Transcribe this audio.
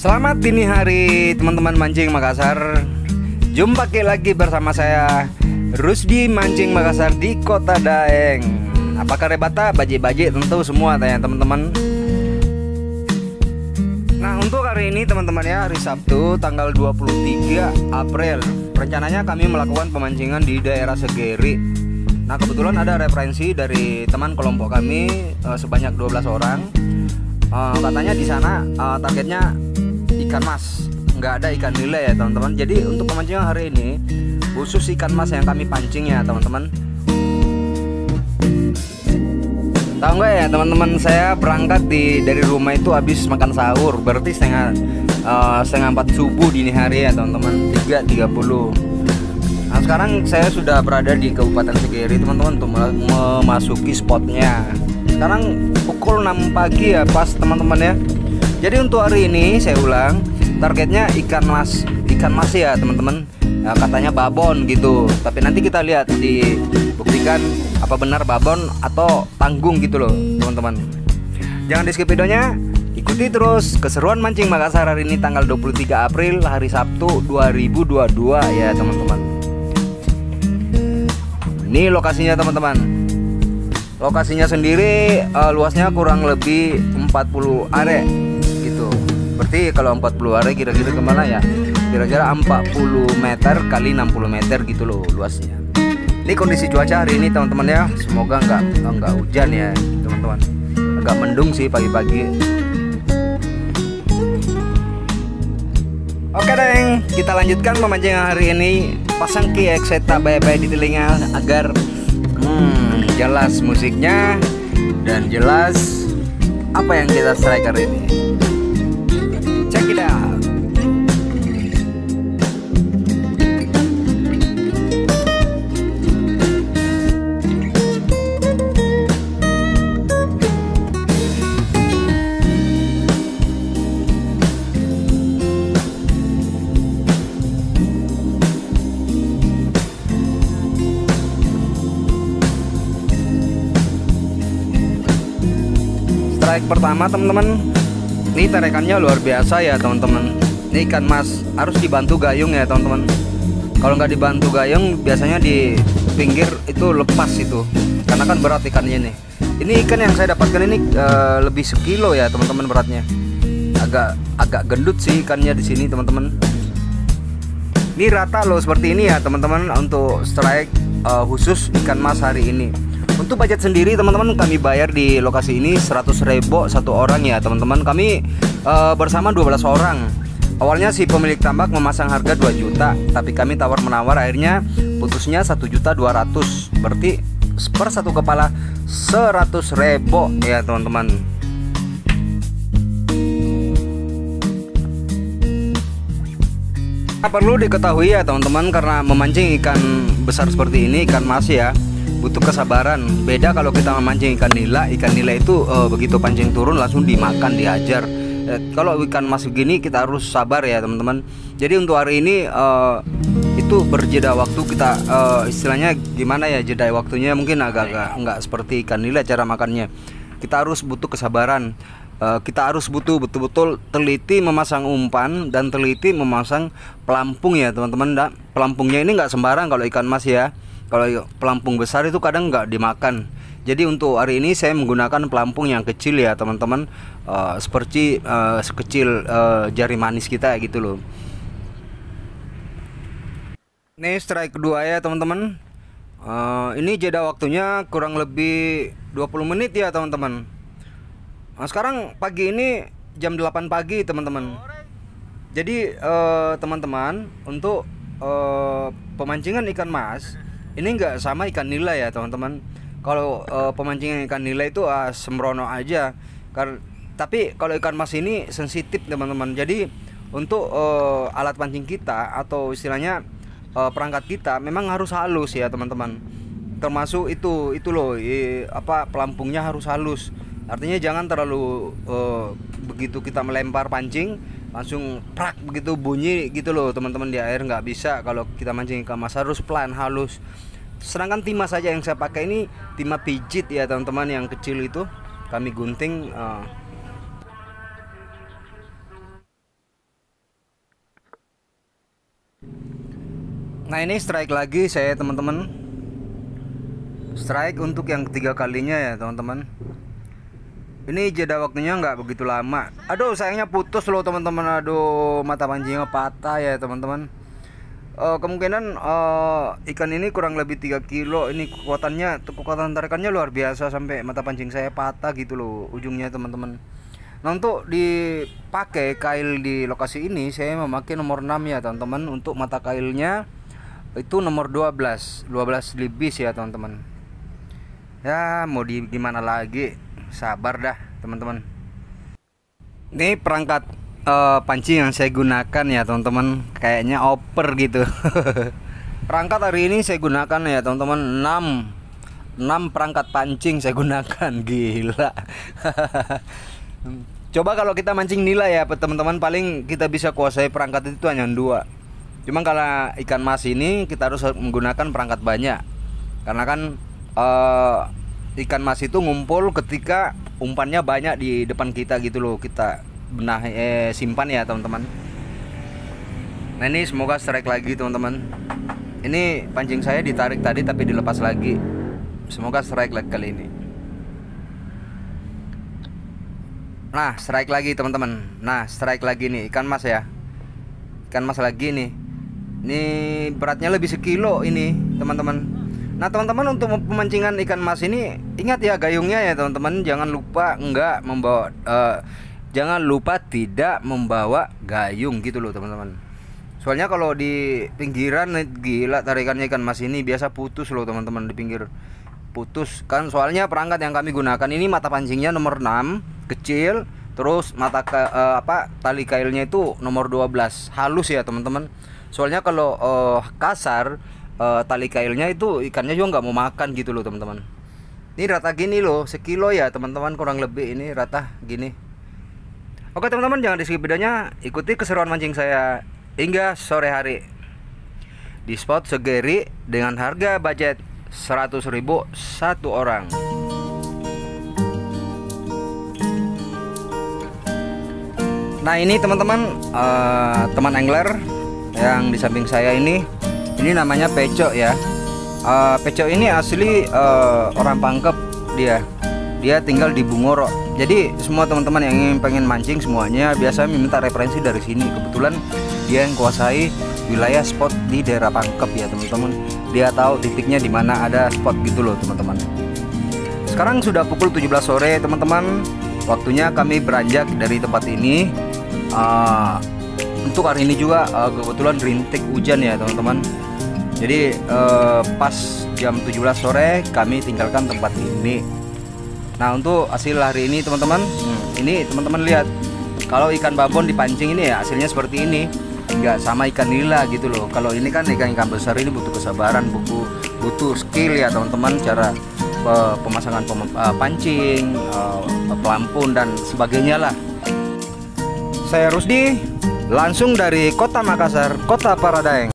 Selamat dini hari teman-teman mancing Makassar. Jumpa lagi bersama saya Rusdi Mancing Makassar di Kota Daeng. Apa kabar bata, baji-baji tentu semua tanya teman-teman. Nah, untuk hari ini teman-teman ya, hari Sabtu tanggal 23 April. Rencananya kami melakukan pemancingan di daerah Segeri. Nah, kebetulan ada referensi dari teman kelompok kami sebanyak 12 orang. Katanya di sana targetnya ikan mas, nggak ada ikan nila ya teman-teman. Jadi untuk pemancingan hari ini khusus ikan mas yang kami pancing ya teman-teman. Tahu nggak ya teman-teman, saya berangkat dari rumah itu habis makan sahur, berarti setengah 4 subuh dini hari ya teman-teman, 3.30. Nah, sekarang saya sudah berada di Kabupaten Segeri teman-teman untuk memasuki spotnya. Sekarang pukul 6 pagi ya pas teman-teman ya. Jadi untuk hari ini saya ulang, targetnya ikan mas ya teman-teman. Ya, katanya babon gitu, tapi nanti kita lihat dibuktikan apa benar babon atau tanggung gitu loh teman-teman. Jangan di skip videonya, ikuti terus keseruan mancing Makassar hari ini tanggal 23 April hari Sabtu 2022 ya teman-teman. Ini lokasinya teman-teman. Lokasinya sendiri luasnya kurang lebih 40 are gitu. Berarti kalau 40 are kira-kira kemana ya? Kira-kira 40 meter kali 60 meter gitu loh luasnya. Ini kondisi cuaca hari ini teman-teman ya. Semoga nggak hujan ya teman-teman. Agak mendung sih pagi-pagi. Oke deng, kita lanjutkan pemancingan hari ini. Pasang kiek seta baik-baik di telinga agar jelas musiknya dan jelas apa yang kita strike hari ini. Check it out. Strike pertama teman-teman. Ini tarikannya luar biasa ya teman-teman. Ini ikan mas harus dibantu gayung ya teman-teman. Kalau nggak dibantu gayung biasanya di pinggir itu lepas itu, karena kan berat ikannya nih. Ini ikan yang saya dapatkan ini lebih sekilo ya teman-teman beratnya. Agak gendut sih ikannya di sini teman-teman. Ini rata loh seperti ini ya teman-teman untuk strike khusus ikan mas hari ini. Untuk budget sendiri teman-teman kami bayar di lokasi ini 100.000 satu orang ya teman-teman. Kami bersama 12 orang. Awalnya si pemilik tambak memasang harga 2 juta, tapi kami tawar-menawar akhirnya putusnya 1.200.000. Berarti per satu kepala 100.000 ya teman-teman. Perlu diketahui ya teman-teman, karena memancing ikan besar seperti ini, ikan mas ya, butuh kesabaran. Beda kalau kita memancing ikan nila. Ikan nila itu begitu pancing turun langsung dimakan, dihajar. Kalau ikan mas begini kita harus sabar ya teman-teman. Jadi untuk hari ini itu berjeda waktu kita, istilahnya gimana ya, jeda waktunya mungkin agak nggak seperti ikan nila cara makannya. Kita harus butuh kesabaran. Kita harus butuh betul-betul teliti memasang umpan dan teliti memasang pelampung ya teman-teman. Pelampungnya ini nggak sembarang kalau ikan mas ya. Kalau pelampung besar itu kadang nggak dimakan. Jadi untuk hari ini saya menggunakan pelampung yang kecil ya teman-teman, seperti sekecil jari manis kita gitu loh. Ini strike kedua ya teman-teman. Ini jeda waktunya kurang lebih 20 menit ya teman-teman. Nah, sekarang pagi ini jam 8 pagi teman-teman. Jadi teman-teman, untuk pemancingan ikan mas ini nggak sama ikan nila ya teman-teman. Kalau pemancingan ikan nila itu sembrono aja. Tapi kalau ikan mas ini sensitif teman-teman. Jadi untuk alat pancing kita atau istilahnya perangkat kita memang harus halus ya teman-teman. Termasuk itu loh, pelampungnya harus halus. Artinya jangan terlalu begitu kita melempar pancing langsung prak begitu bunyi gitu loh teman-teman di air. Nggak bisa. Kalau kita mancing ikan mas harus pelan, halus. Sedangkan timah saja yang saya pakai ini timah pijit ya teman-teman, yang kecil itu kami gunting Nah, ini strike lagi saya teman-teman. Strike untuk yang ketiga kalinya ya teman-teman. Ini jeda waktunya nggak begitu lama. Aduh, sayangnya putus loh teman-teman. Aduh, mata pancingnya patah ya teman-teman. Kemungkinan ikan ini kurang lebih 3 kilo. Ini kekuatan tarikannya luar biasa sampai mata pancing saya patah gitu loh ujungnya teman-teman. Nah, untuk dipakai kail di lokasi ini saya memakai nomor 6 ya teman-teman. Untuk mata kailnya itu nomor 12 libis ya teman-teman. Ya mau gimana lagi, sabar dah teman-teman. Ini perangkat pancing yang saya gunakan ya teman-teman, kayaknya oper gitu. Perangkat hari ini saya gunakan ya teman-teman, 6 perangkat pancing saya gunakan. Gila. Coba kalau kita mancing nila ya teman-teman, paling kita bisa kuasai perangkat itu hanya 2. Cuma kalau ikan mas ini kita harus menggunakan perangkat banyak, karena kan ikan mas itu ngumpul ketika umpannya banyak di depan kita gitu loh. Kita simpan ya teman-teman. Nah, ini semoga strike lagi teman-teman. Ini pancing saya ditarik tadi tapi dilepas lagi. Semoga strike lagi kali ini. Nah, strike lagi teman-teman. Nah, strike lagi nih ikan mas ya. Ikan mas lagi nih. Ini beratnya lebih 1 kilo ini teman-teman. Nah teman-teman, untuk pemancingan ikan mas ini ingat ya gayungnya ya teman-teman. Jangan lupa tidak membawa gayung gitu loh teman-teman. Soalnya kalau di pinggiran gila tarikannya ikan mas ini biasa putus loh teman-teman, di pinggir putus kan. Soalnya perangkat yang kami gunakan ini mata pancingnya nomor 6 kecil, terus tali kailnya itu nomor 12 halus ya teman-teman. Soalnya kalau kasar, tali kailnya itu ikannya juga nggak mau makan gitu loh teman-teman. Ini rata gini loh, 1 kilo ya teman-teman kurang lebih, ini rata gini. Oke teman-teman, jangan di skip videonya, ikuti keseruan mancing saya hingga sore hari di spot Segeri dengan harga budget 100.000 satu orang. Nah, ini teman-teman, teman angler yang di samping saya ini namanya Pecok ya. Pecok ini asli orang Pangkep, dia tinggal di Bungoro. Jadi semua teman-teman yang pengen mancing semuanya biasa minta referensi dari sini. Kebetulan dia yang kuasai wilayah spot di daerah Pangkep ya teman-teman. Dia tahu titiknya di mana ada spot gitu loh teman-teman. Sekarang sudah pukul 17 sore teman-teman. Waktunya kami beranjak dari tempat ini. Untuk hari ini juga kebetulan rintik hujan ya teman-teman. Jadi pas jam 17 sore kami tinggalkan tempat ini. Nah, untuk hasil hari ini teman-teman, ini teman-teman lihat, kalau ikan babon dipancing ini ya hasilnya seperti ini. Nggak sama ikan nila gitu loh. Kalau ini kan ikan besar, ini butuh kesabaran, butuh skill ya teman-teman. Cara pemasangan pancing, pelampun dan sebagainya lah. Saya Rusdi, langsung dari Kota Makassar, Kota Paradaeng.